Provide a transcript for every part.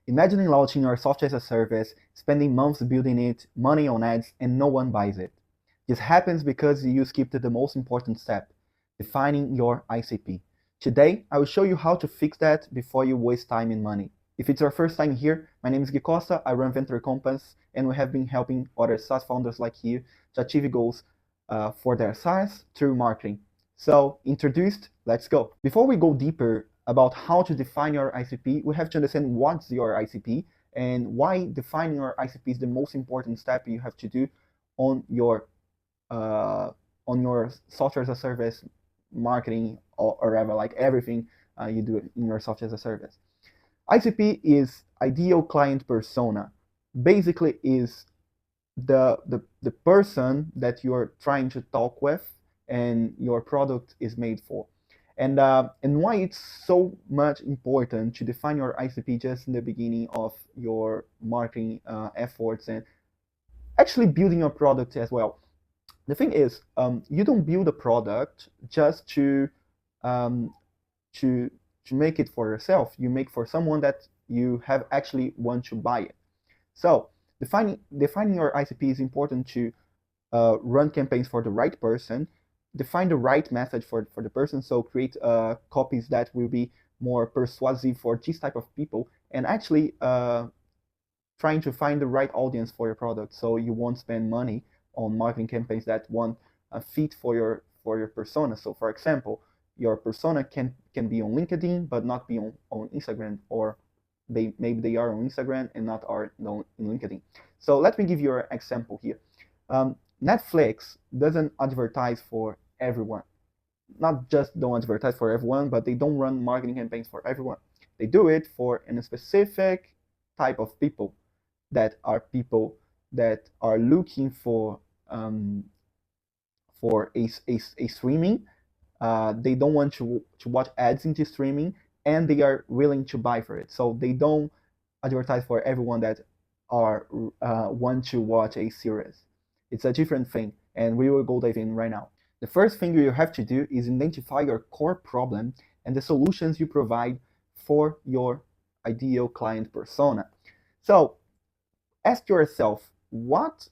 Imagining launching your software as a service, spending months building it, money on ads, and no one buys it. This happens because you skipped the most important step, defining your ICP. Today, I will show you how to fix that before you waste time and money. If it's your first time here, my name is Gui Costa, I run Venture Compass, and we have been helping other SaaS founders like you to achieve goals for their SaaS through marketing. So, introduced, let's go. Before we go deeper about how to define your ICP, we have to understand what's your ICP and why defining your ICP is the most important step you have to do on your uh, software as a service marketing or whatever, like everything you do in your software as a service. ICP is ideal client persona. Basically, is the person that you're trying to talk with and your product is made for. And why it's so much important to define your ICP just in the beginning of your marketing efforts and actually building your product as well. The thing is, you don't build a product just um, to to make it for yourself. You make for someone that you have actually want to buy it. So defining your ICP is important to run campaigns for the right person, define the right message for the person. So create copies that will be more persuasive for this type of people, and actually trying to find the right audience for your product. So you won't spend money on marketing campaigns that won't fit for your persona. So for example, your persona can be on LinkedIn but not be on Instagram, or maybe they are on Instagram and not are on LinkedIn. So let me give you an example here. Um, Netflix doesn't advertise for everyone. Not just don't advertise for everyone, but they don't run marketing campaigns for everyone. They do it for a specific type of people that are looking um, for a streaming. They don't want to watch ads into streaming, and they are willing to buy for it. So they don't advertise for everyone that are want to watch a series. It's a different thing, and we will go dive in right now. The first thing you have to do is identify your core problem and the solutions you provide for your ideal client persona. So ask yourself, what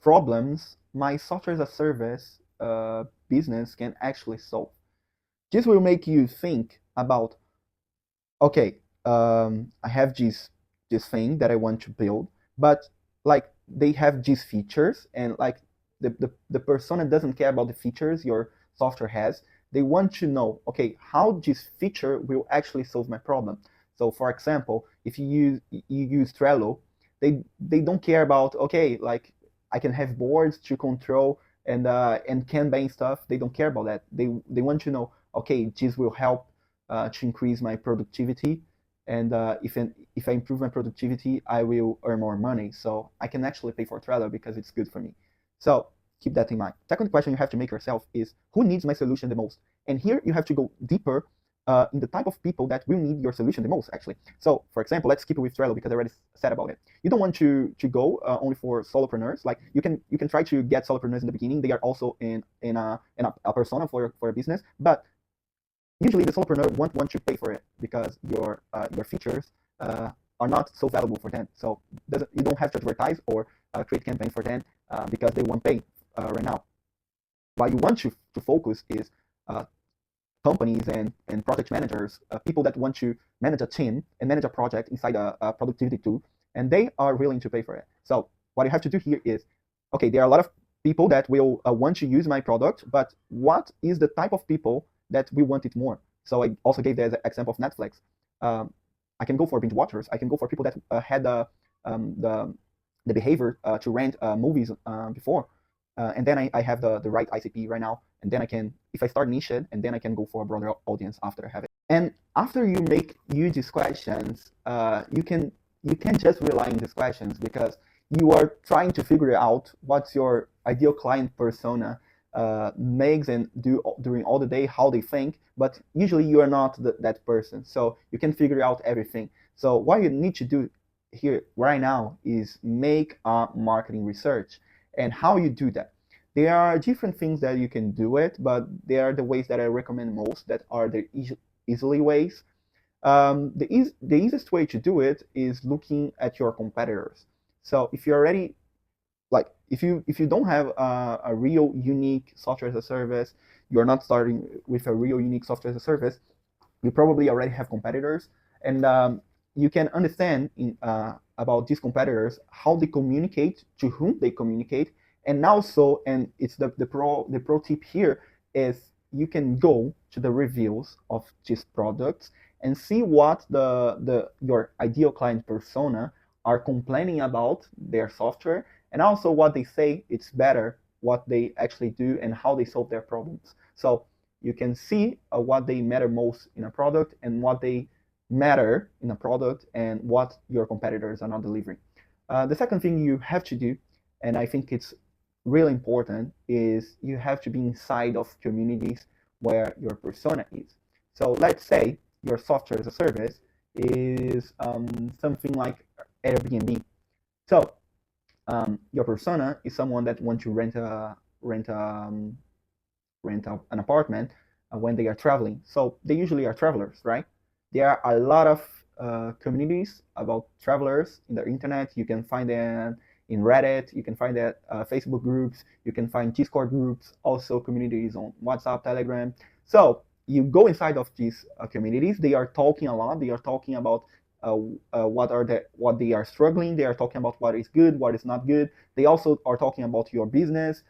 problems my software as a service business can actually solve? This will make you think about, okay, I have this thing that I want to build, but like they have these features, and like the persona doesn't care about the features your software has. They want to know, okay, how this feature will actually solve my problem. So for example, if you use Trello, they don't care about, okay, like I can have boards to control and Kanban stuff. They don't care about that. They want to know, okay, this will help to increase my productivity, and if I improve my productivity, I will earn more money. So I can actually pay for Trello because it's good for me. So keep that in mind. Second question you have to make yourself is, who needs my solution the most? And here you have to go deeper in the type of people that will need your solution the most, actually. So for example, let's keep it with Trello because I already said about it. You don't want to go only for solopreneurs. Like you can try to get solopreneurs in the beginning. They are also in a persona for a business, but usually the solopreneur won't want to pay for it because your features are not so valuable for them. So you don't have to advertise or create campaigns for them because they won't pay right now. What you want to focus is uh, companies and project managers, people that want to manage a team and manage a project inside a productivity tool, and they are willing to pay for it. So what you have to do here is, okay, there are a lot of people that will want to use my product, but what is the type of people that we want it more? So I also gave the example of Netflix. Um, I can go for binge watchers. I can go for people that had um, the the behavior to rent movies before, and then I have the right ICP right now, and then I can, if I start niche it, and then I can go for a broader audience after I have it. And after you make these questions, you can't just rely on these questions because you are trying to figure out what's your ideal client persona makes and do during all the day, how they think, but usually you are not that person, so you can figure out everything. So what you need to do here right now is make a marketing research. And how you do that, there are different things that you can do it, but there are the ways that I recommend most that are the easily ways. The easiest way to do it is looking at your competitors. So if you already like if you don't have a real unique software as a service, you're not starting with a real unique software as a service, you probably already have competitors, and you can understand about these competitors, how they communicate, to whom they communicate, and also, and it's the pro tip here is you can go to the reviews of these products and see what the your ideal client persona are complaining about their software, and also what they say it's better, what they actually do, and how they solve their problems. So you can see what they matter most in a product and what they matter in a product and what your competitors are not delivering. The second thing you have to do, and I think it's really important, is you have to be inside of communities where your persona is. So let's say your software as a service is something like Airbnb. So your persona is someone that wants to rent an apartment when they are traveling. So they usually are travelers, right? There are a lot of communities about travelers in the internet. You can find them in Reddit. You can find that Facebook groups. You can find Discord groups. Also communities on WhatsApp, Telegram. So you go inside of these communities. They are talking a lot. They are talking about what they are struggling. They are talking about what is good, what is not good. They also are talking about your business,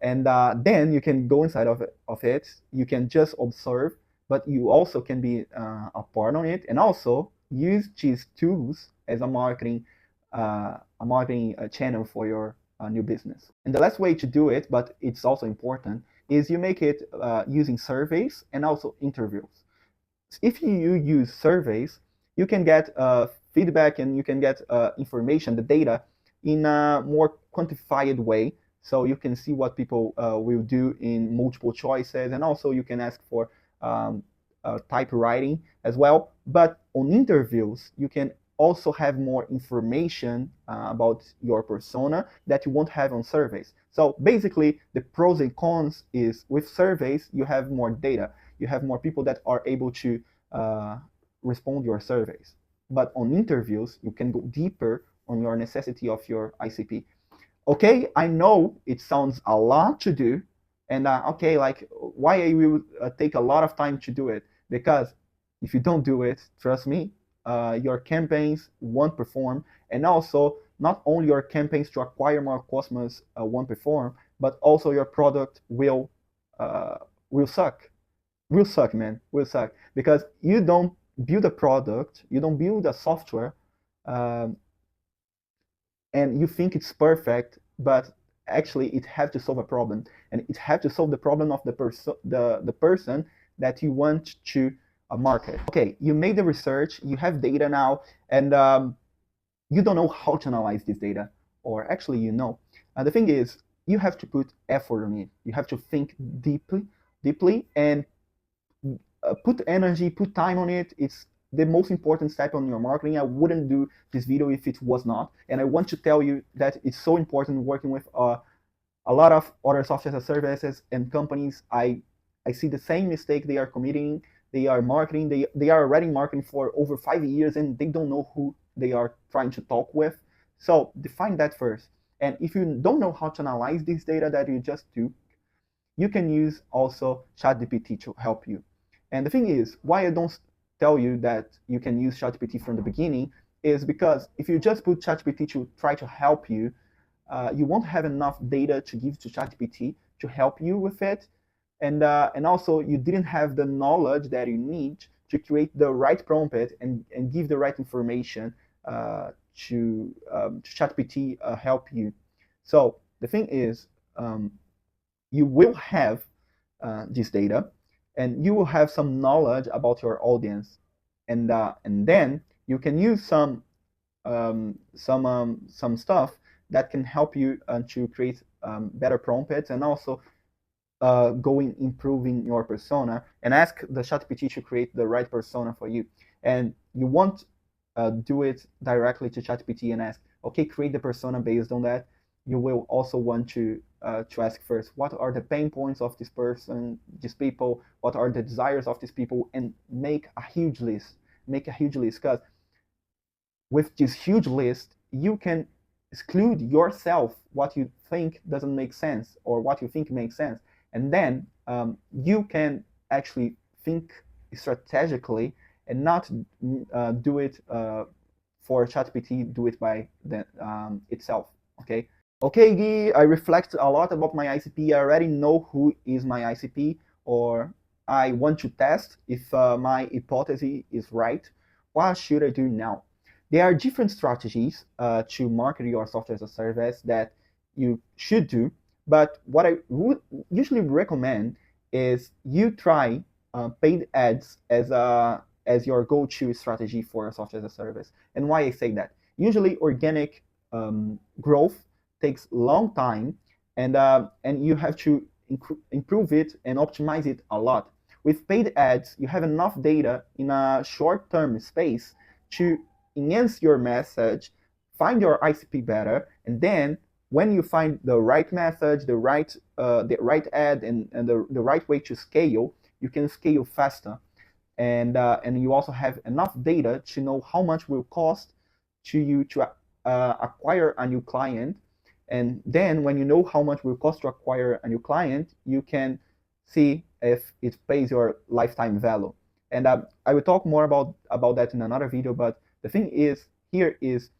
and then you can go inside of it. You can just observe, but you also can be a part on it, and also use these tools as a marketing channel for your new business. And the last way to do it, but it's also important, is you make it using surveys and also interviews. If you use surveys, you can get feedback, and you can get information, the data, in a more quantified way. So you can see what people will do in multiple choices, and also you can ask for typewriting as well. But on interviews, you can also have more information about your persona that you won't have on surveys. So basically, the pros and cons is, with surveys, you have more data. You have more people that are able to respond your surveys. But on interviews, you can go deeper on your necessity of your ICP. Okay, I know it sounds a lot to do, and okay, like, why I will take a lot of time to do it? Because if you don't do it, trust me, your campaigns won't perform, and also not only your campaigns to acquire more customers won't perform, but also your product will suck. Will suck, man. Will suck, because you don't build a product, you don't build a software, um, and you think it's perfect, but actually it has to solve a problem, and it has to solve the problem of the person that you want to market. Okay, you made the research, you have data now, and you don't know how to analyze this data, or actually you know. The thing is, you have to put effort on it. You have to think deeply, and put energy, put time on it. It's the most important step on your marketing. I wouldn't do this video if it was not. And I want to tell you that it's so important working with a lot of other software as a services and companies. I see the same mistake they are committing. They are marketing. They are already marketing for over 5 years, and they don't know who they are trying to talk with. So define that first. And if you don't know how to analyze this data that you just do, you can use also ChatGPT to help you. And the thing is, why I don't tell you that you can use ChatGPT from the beginning is because if you just put ChatGPT to try to help you, you won't have enough data to give to ChatGPT to help you with it, and also you didn't have the knowledge that you need to create the right prompt and give the right information to ChatGPT help you. So the thing is, you will have this data, and you will have some knowledge about your audience, and then you can use some stuff that can help you to create better prompts, and also going improving your persona, and ask the ChatGPT to create the right persona for you. And you won't do it directly to ChatGPT and ask, okay, create the persona based on that. You will also want to ask first, what are the pain points of this person, these people, what are the desires of these people, and make a huge list. make a huge list, because with this huge list, you can exclude yourself what you think doesn't make sense or what you think makes sense. And then you can actually think strategically and not do it for ChatGPT, do it by itself. Okay. Okay, Gui, I reflect a lot about my ICP. I already know who is my ICP, or I want to test if my hypothesis is right. What should I do now? There are different strategies to market your software as a service that you should do, but what I would usually recommend is you try paid ads as your go-to strategy for a software as a service. And why I say that? Usually, organic growth takes long time, and you have to improve it and optimize it a lot. With paid ads, you have enough data in a short-term space to enhance your message, find your ICP better, and then when you find the right message, the right ad, and the right way to scale, you can scale faster. And you also have enough data to know how much will cost to you to acquire a new client. And then when you know how much will cost to acquire a new client, you can see if it pays your lifetime value. And I will talk more about that in another video, but the thing is here is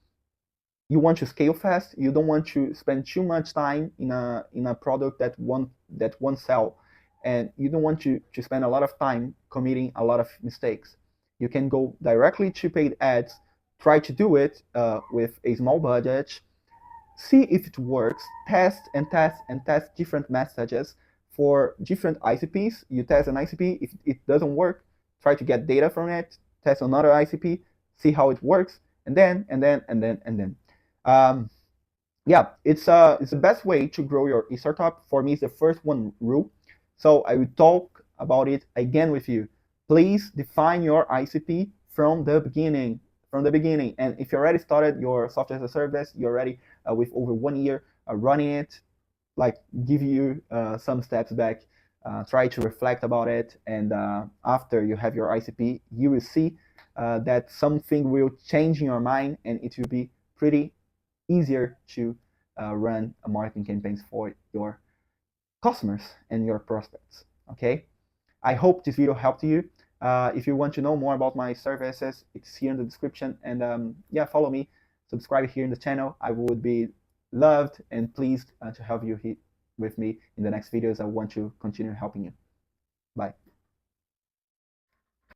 you want to scale fast. You don't want to spend too much time in a product that won't sell, and you don't want to spend a lot of time committing a lot of mistakes. You can go directly to paid ads. Try to do it with a small budget. See if it works. Test and test and test different messages for different ICPs. You test an ICP. If it doesn't work, try to get data from it. Test another ICP. See how it works, and then. Um, yeah, it's the best way to grow your startup. For me, it's the first one rule. So I will talk about it again with you. Please define your ICP from the beginning. From the beginning. And if you already started your software as a service, you're already with over 1 year running it, like give you some steps back. Try to reflect about it, and after you have your ICP, you will see that something will change in your mind, and it will be pretty easier to run a marketing campaigns for your customers and your prospects. Okay, I hope this video helped you. If you want to know more about my services, it's here in the description, and yeah, follow me, subscribe here in the channel. I would be loved and pleased to have you with me in the next videos. I want to continue helping you. Bye.